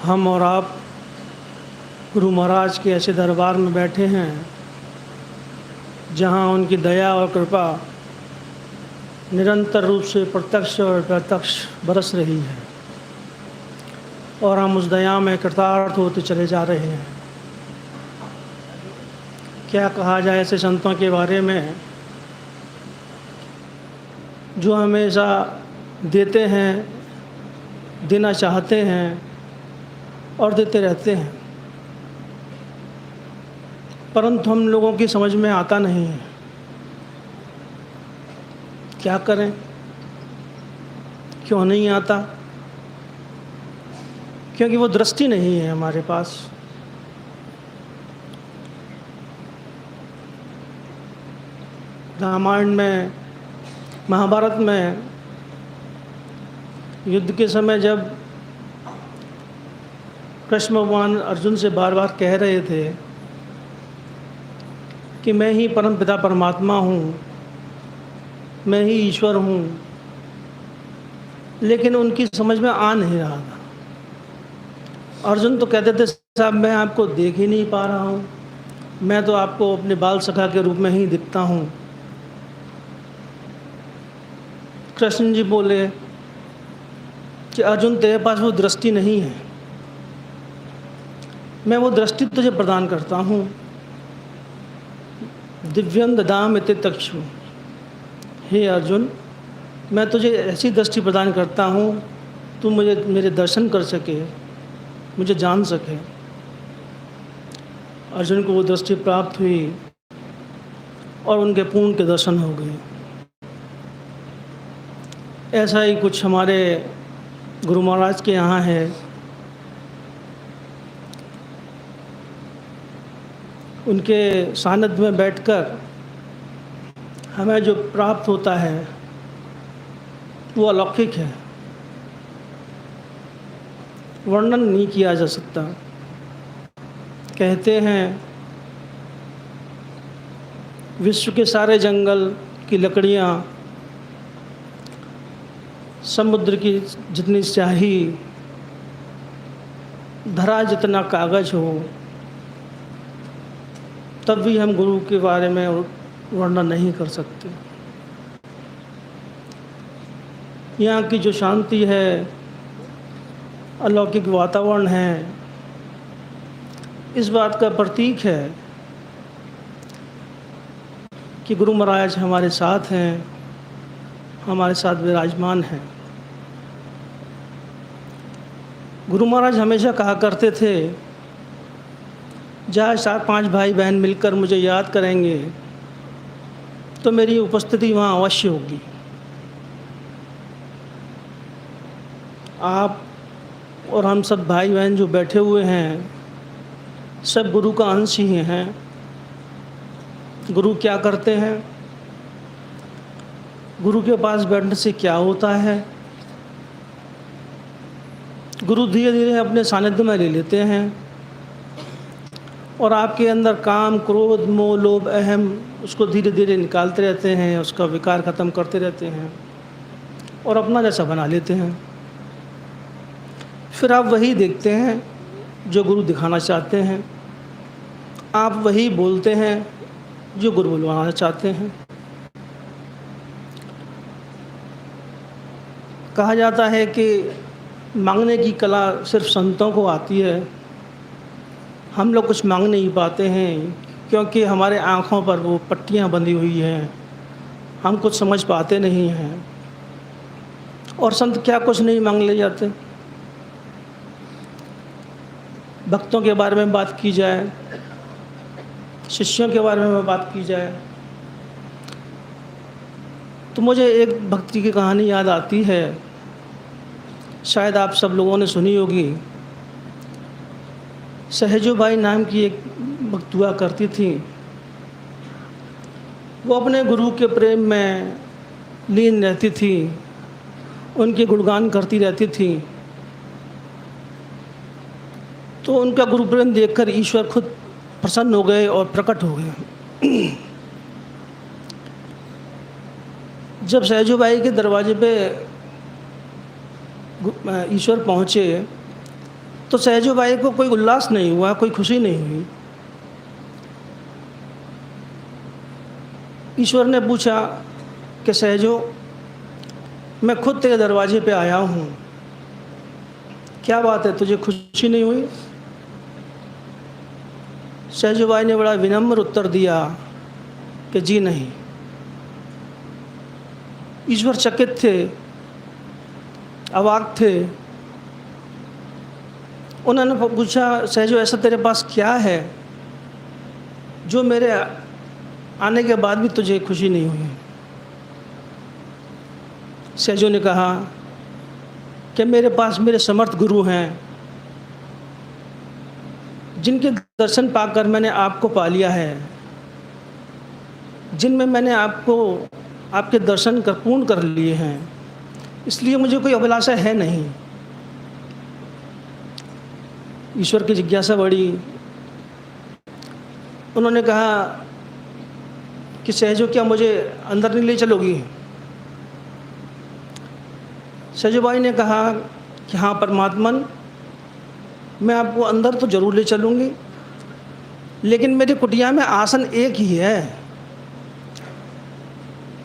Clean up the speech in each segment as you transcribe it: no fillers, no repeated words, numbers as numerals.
हम और आप गुरु महाराज के ऐसे दरबार में बैठे हैं जहाँ उनकी दया और कृपा निरंतर रूप से प्रत्यक्ष और अप्रत्यक्ष बरस रही है और हम उस दया में कृतार्थ होते चले जा रहे हैं। क्या कहा जाए ऐसे संतों के बारे में जो हमेशा देते हैं, देना चाहते हैं और देते रहते हैं, परंतु हम लोगों की समझ में आता नहीं है। क्या करें, क्यों नहीं आता? क्योंकि वो दृष्टि नहीं है हमारे पास। रामायण में, महाभारत में युद्ध के समय जब कृष्ण भगवान अर्जुन से बार बार कह रहे थे कि मैं ही परम पिता परमात्मा हूँ, मैं ही ईश्वर हूँ, लेकिन उनकी समझ में आ नहीं रहा था। अर्जुन तो कहते थे साहब मैं आपको देख ही नहीं पा रहा हूँ, मैं तो आपको अपने बाल सखा के रूप में ही दिखता हूँ। कृष्ण जी बोले कि अर्जुन तेरे पास वो दृष्टि नहीं है, मैं वो दृष्टि तुझे प्रदान करता हूँ। दिव्यं ददामि ते चक्षु, हे अर्जुन मैं तुझे ऐसी दृष्टि प्रदान करता हूँ तू मुझे मेरे दर्शन कर सके, मुझे जान सके। अर्जुन को वो दृष्टि प्राप्त हुई और उनके पूर्ण के दर्शन हो गए। ऐसा ही कुछ हमारे गुरु महाराज के यहाँ है। उनके सानिध्य में बैठकर हमें जो प्राप्त होता है वो अलौकिक है, वर्णन नहीं किया जा सकता। कहते हैं विश्व के सारे जंगल की लकड़ियाँ, समुद्र की जितनी स्याही, धरा जितना कागज हो, तब भी हम गुरु के बारे में वर्णन नहीं कर सकते। यहाँ की जो शांति है, अलौकिक वातावरण है, इस बात का प्रतीक है कि गुरु महाराज हमारे साथ हैं, हमारे साथ विराजमान हैं। गुरु महाराज हमेशा कहा करते थे जहाँ 4-5 भाई बहन मिलकर मुझे याद करेंगे तो मेरी उपस्थिति वहाँ अवश्य होगी। आप और हम सब भाई बहन जो बैठे हुए हैं सब गुरु का अंश ही हैं। गुरु क्या करते हैं, गुरु के पास बैठने से क्या होता है? गुरु धीरे धीरे अपने सानिध्य में ले लेते हैं और आपके अंदर काम, क्रोध, मोह, लोभ, अहम उसको धीरे धीरे निकालते रहते हैं, उसका विकार ख़त्म करते रहते हैं और अपना जैसा बना लेते हैं। फिर आप वही देखते हैं जो गुरु दिखाना चाहते हैं, आप वही बोलते हैं जो गुरु बुलवाना चाहते हैं। कहा जाता है कि मांगने की कला सिर्फ संतों को आती है। हम लोग कुछ मांग नहीं पाते हैं क्योंकि हमारे आँखों पर वो पट्टियाँ बंधी हुई हैं, हम कुछ समझ पाते नहीं हैं। और संत क्या कुछ नहीं मांग ले जाते। भक्तों के बारे में बात की जाए, शिष्यों के बारे में बात की जाए, तो मुझे एक भक्ति की कहानी याद आती है, शायद आप सब लोगों ने सुनी होगी। सहजोबाई नाम की एक भक्त हुआ करती थी। वो अपने गुरु के प्रेम में लीन रहती थी, उनके गुणगान करती रहती थी। तो उनका गुरु प्रेम देखकर ईश्वर खुद प्रसन्न हो गए और प्रकट हो गए। जब सहजोबाई के दरवाजे पे ईश्वर पहुँचे तो सहजो बाई को कोई उल्लास नहीं हुआ, कोई खुशी नहीं हुई। ईश्वर ने पूछा कि सहजो, मैं खुद तेरे दरवाजे पे आया हूँ, क्या बात है, तुझे खुशी नहीं हुई? सहजो बाई ने बड़ा विनम्र उत्तर दिया कि जी नहीं। ईश्वर चकित थे, अवाक थे। उन्होंने पूछा, सहजो ऐसा तेरे पास क्या है जो मेरे आने के बाद भी तुझे खुशी नहीं हुई? सहजो ने कहा कि मेरे पास मेरे समर्थ गुरु हैं, जिनके दर्शन पाकर मैंने आपको पा लिया है, जिनमें मैंने आपके दर्शन पूर्ण कर लिए हैं, इसलिए मुझे कोई अभिलाषा है नहीं। ईश्वर की जिज्ञासा बढ़ी। उन्होंने कहा कि सहजो, क्या मुझे अंदर नहीं ले चलोगी? सहजो बाई ने कहा कि हाँ परमात्मन, मैं आपको अंदर तो जरूर ले चलूँगी, लेकिन मेरी कुटिया में आसन एक ही है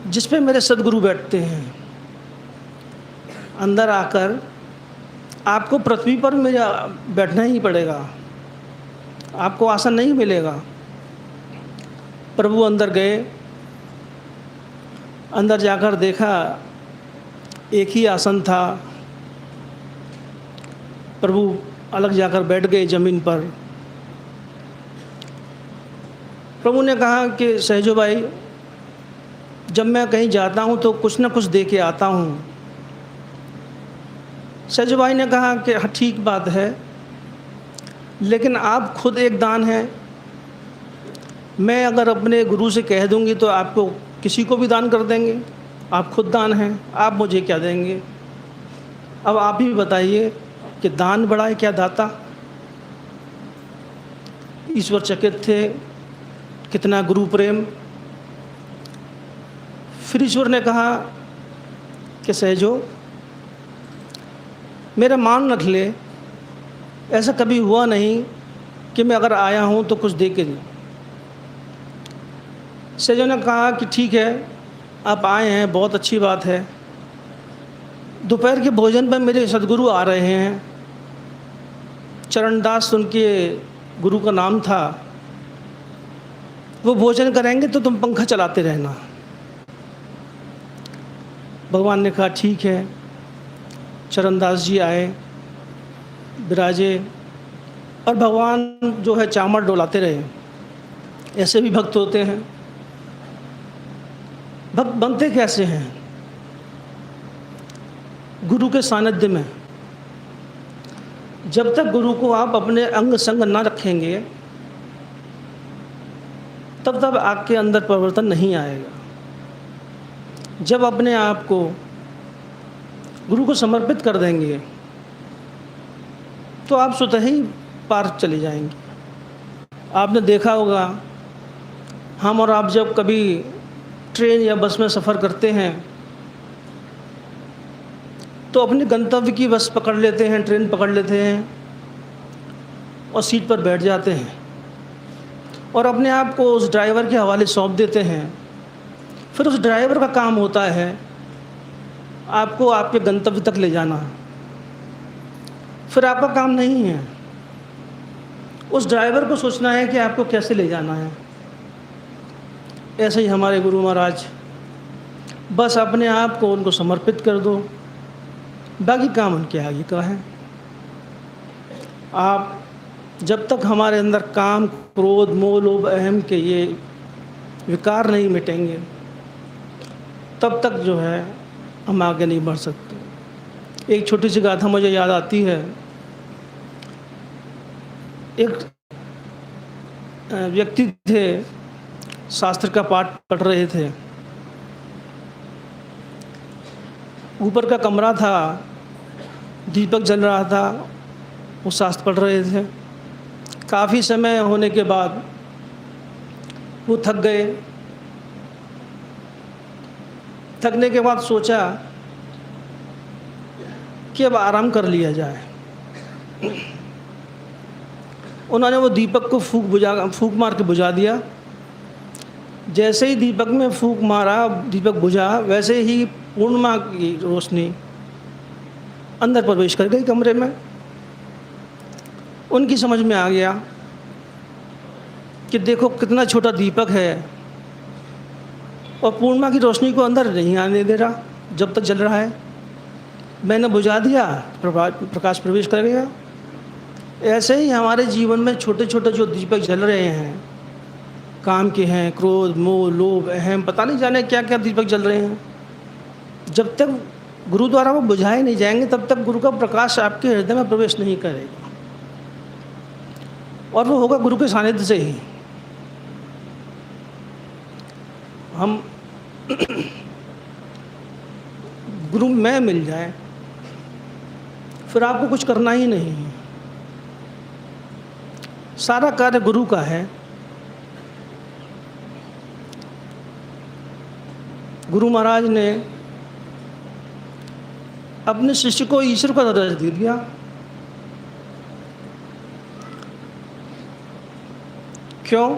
जिस पे मेरे सदगुरु बैठते हैं। अंदर आकर आपको पृथ्वी पर मेरा बैठना ही पड़ेगा, आपको आसन नहीं मिलेगा। प्रभु अंदर गए, अंदर जाकर देखा एक ही आसन था। प्रभु अलग जाकर बैठ गए ज़मीन पर। प्रभु ने कहा कि सहजो बाई, जब मैं कहीं जाता हूँ तो कुछ न कुछ दे के आता हूँ। सहजो बाई ने कहा कि हाँ ठीक बात है, लेकिन आप खुद एक दान हैं। मैं अगर अपने गुरु से कह दूंगी तो आपको किसी को भी दान कर देंगे, आप खुद दान हैं, आप मुझे क्या देंगे? अब आप ही बताइए कि दान बड़ा है क्या दाता? ईश्वर चकित थे, कितना गुरु प्रेम। फिर ईश्वर ने कहा कि सहजो, मेरा मान रख ले, ऐसा कभी हुआ नहीं कि मैं अगर आया हूँ तो कुछ दे के दूँ। सहजो ने कहा कि ठीक है, आप आए हैं, बहुत अच्छी बात है। दोपहर के भोजन पर मेरे सदगुरु आ रहे हैं, चरणदास उनके गुरु का नाम था। वो भोजन करेंगे तो तुम पंखा चलाते रहना। भगवान ने कहा ठीक है। चरणदास जी आए, विराजे, और भगवान जो है चामर डोलाते रहे। ऐसे भी भक्त होते हैं। भक्त बनते कैसे हैं? गुरु के सानिध्य में। जब तक गुरु को आप अपने अंग संग न रखेंगे, तब तक आपके अंदर परिवर्तन नहीं आएगा। जब अपने आप को गुरु को समर्पित कर देंगे तो आप स्वतः ही पार चले जाएंगे। आपने देखा होगा, हम और आप जब कभी ट्रेन या बस में सफ़र करते हैं तो अपने गंतव्य की बस पकड़ लेते हैं, ट्रेन पकड़ लेते हैं और सीट पर बैठ जाते हैं और अपने आप को उस ड्राइवर के हवाले सौंप देते हैं। फिर उस ड्राइवर का काम होता है आपको आपके गंतव्य तक ले जाना। फिर आपका काम नहीं है, उस ड्राइवर को सोचना है कि आपको कैसे ले जाना है। ऐसे ही हमारे गुरु महाराज, बस अपने आप को उनको समर्पित कर दो, बाकी काम उनके आगे का है। आप जब तक हमारे अंदर काम, क्रोध, मोह, लोभ, अहम के ये विकार नहीं मिटेंगे, तब तक जो है हम आगे नहीं बढ़ सकते। एक छोटी सी गाथा मुझे याद आती है। एक व्यक्ति थे, शास्त्र का पाठ पढ़ रहे थे। ऊपर का कमरा था, दीपक जल रहा था, वो शास्त्र पढ़ रहे थे। काफ़ी समय होने के बाद वो थक गए। थकने के बाद सोचा कि अब आराम कर लिया जाए। उन्होंने वो दीपक को फूंक मार के बुझा दिया। जैसे ही दीपक में फूंक मारा, दीपक बुझा, वैसे ही पूर्णिमा की रोशनी अंदर प्रवेश कर गई कमरे में। उनकी समझ में आ गया कि देखो कितना छोटा दीपक है और पूर्णिमा की रोशनी को अंदर नहीं आने दे रहा जब तक जल रहा है। मैंने बुझा दिया, प्रकाश प्रवेश कर गया। ऐसे ही हमारे जीवन में छोटे छोटे जो दीपक जल रहे हैं, काम के हैं, क्रोध, मोह, लोभ, अहम, पता नहीं जाने क्या क्या दीपक जल रहे हैं, जब तक गुरु द्वारा वो बुझाए नहीं जाएंगे तब तक गुरु का प्रकाश आपके हृदय में प्रवेश नहीं करेगा, और वो होगा गुरु के सानिध्य से ही। हम गुरु में मिल जाए, फिर आपको कुछ करना ही नहीं है, सारा कार्य गुरु का है। गुरु महाराज ने अपने शिष्य को ईश्वर का दर्जा दे दिया। क्यों?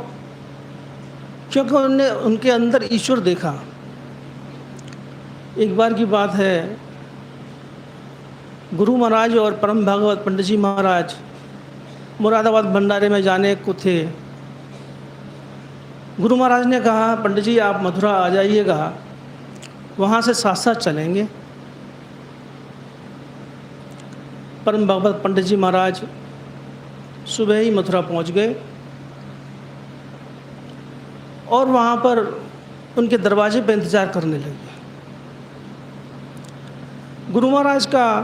क्योंकि उन्होंने उनके अंदर ईश्वर देखा। एक बार की बात है, गुरु महाराज और परम भागवत पंडित जी महाराज मुरादाबाद भंडारे में जाने को थे। गुरु महाराज ने कहा, पंडित जी आप मथुरा आ जाइएगा, वहाँ से साथ साथ चलेंगे। परम भागवत पंडित जी महाराज सुबह ही मथुरा पहुँच गए और वहाँ पर उनके दरवाजे पर इंतज़ार करने लगे। गुरु महाराज का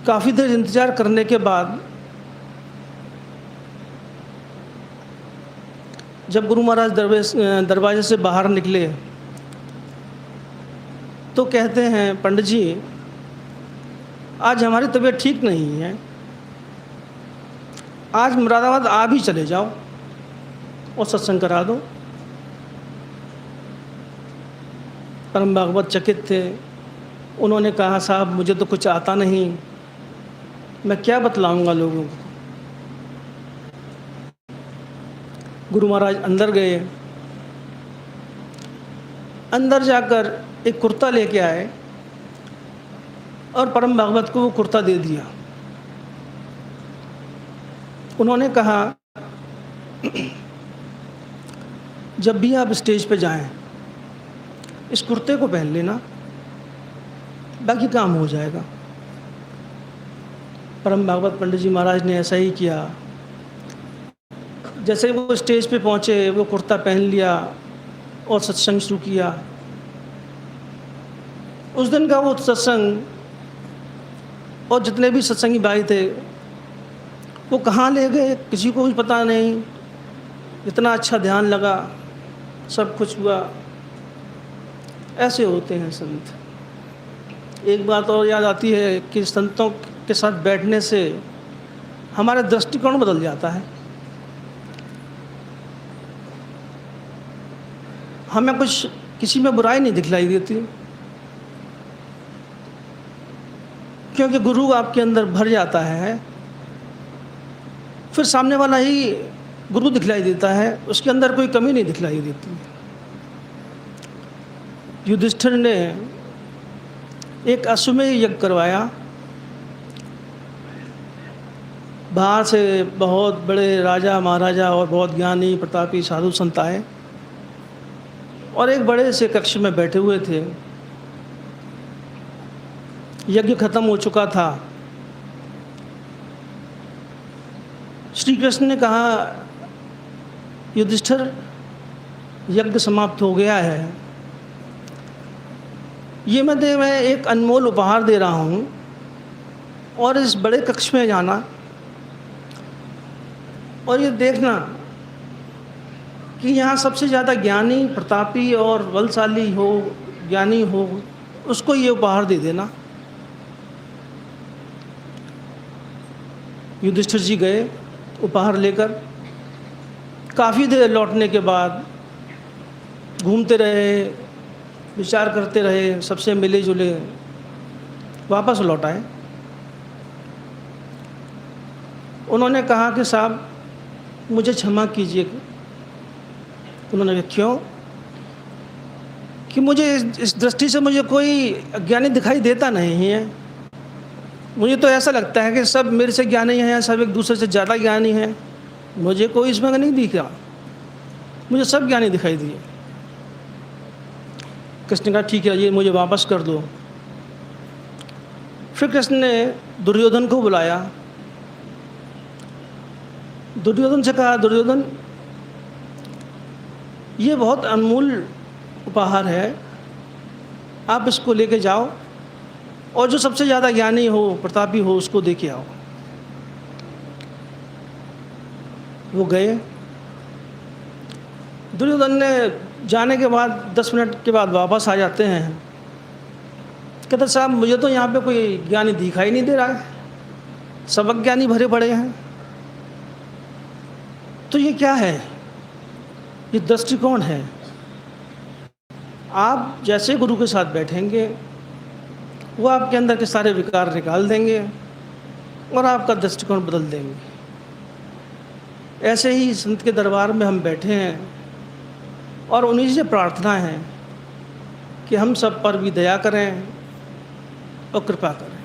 काफ़ी देर इंतज़ार करने के बाद जब गुरु महाराज दरवाजे से बाहर निकले तो कहते हैं, पंडित जी आज हमारी तबीयत ठीक नहीं है, आज मुरादाबाद आप ही चले जाओ और सत्संग करा दो। परम भागवत चकित थे। उन्होंने कहा, साहब मुझे तो कुछ आता नहीं, मैं क्या बतलाऊंगा लोगों को। गुरु महाराज अंदर गए, अंदर जाकर एक कुर्ता लेके आए और परम भागवत को वो कुर्ता दे दिया। उन्होंने कहा, जब भी आप स्टेज पे जाएं इस कुर्ते को पहन लेना, बाकी काम हो जाएगा। परम भागवत पंडित जी महाराज ने ऐसा ही किया। जैसे वो स्टेज पे पहुँचे, वो कुर्ता पहन लिया और सत्संग शुरू किया। उस दिन का वो सत्संग और जितने भी सत्संगी भाई थे वो कहाँ ले गए किसी को भी पता नहीं। इतना अच्छा ध्यान लगा, सब कुछ हुआ। ऐसे होते हैं संत। एक बात और याद आती है कि संतों के साथ बैठने से हमारा दृष्टिकोण बदल जाता है। हमें कुछ किसी में बुराई नहीं दिखलाई देती, क्योंकि गुरु आपके अंदर भर जाता है। फिर सामने वाला ही गुरु दिखलाई देता है, उसके अंदर कोई कमी नहीं दिखलाई देती। युधिष्ठिर ने एक अश्वमेध यज्ञ करवाया। बाहर से बहुत बड़े राजा महाराजा और बहुत ज्ञानी प्रतापी साधु संत आए और एक बड़े से कक्ष में बैठे हुए थे। यज्ञ खत्म हो चुका था। श्री कृष्ण ने कहा, युधिष्ठिर यज्ञ समाप्त हो गया है, ये मैं एक अनमोल उपहार दे रहा हूँ और इस बड़े कक्ष में जाना और ये देखना कि यहाँ सबसे ज़्यादा ज्ञानी प्रतापी और बलशाली हो, ज्ञानी हो, उसको ये उपहार दे देना। युधिष्ठिर जी गए उपहार लेकर। काफ़ी देर लौटने के बाद घूमते रहे, विचार करते रहे, सबसे मिले जुले, वापस लौट आए। उन्होंने कहा कि साहब मुझे क्षमा कीजिए। उन्होंने कहा क्यों? कि मुझे इस दृष्टि से मुझे कोई ज्ञानी दिखाई देता नहीं है। मुझे तो ऐसा लगता है कि सब मेरे से ज्ञानी हैं, सब एक दूसरे से ज़्यादा ज्ञानी हैं। मुझे कोई इसमें नहीं दिखा, मुझे सब ज्ञानी दिखाई दिए। कृष्ण ने कहा ठीक है, ये मुझे वापस कर दो। फिर कृष्ण ने दुर्योधन को बुलाया। दुर्योधन से कहा, दुर्योधन ये बहुत अनमोल उपहार है, आप इसको लेके जाओ और जो सबसे ज़्यादा ज्ञानी हो, प्रतापी हो, उसको दे के आओ। वो गए। दुर्योधन ने जाने के बाद 10 मिनट के बाद वापस आ जाते हैं। कहते साहब मुझे तो यहाँ पे कोई ज्ञानी दिखाई नहीं दे रहा है, सब अज्ञानी भरे पड़े हैं। तो ये क्या है? ये दृष्टिकोण है। आप जैसे गुरु के साथ बैठेंगे, वो आपके अंदर के सारे विकार निकाल देंगे और आपका दृष्टिकोण बदल देंगे। ऐसे ही संत के दरबार में हम बैठे हैं और उन्हीं से प्रार्थना है कि हम सब पर भी दया करें और कृपा करें।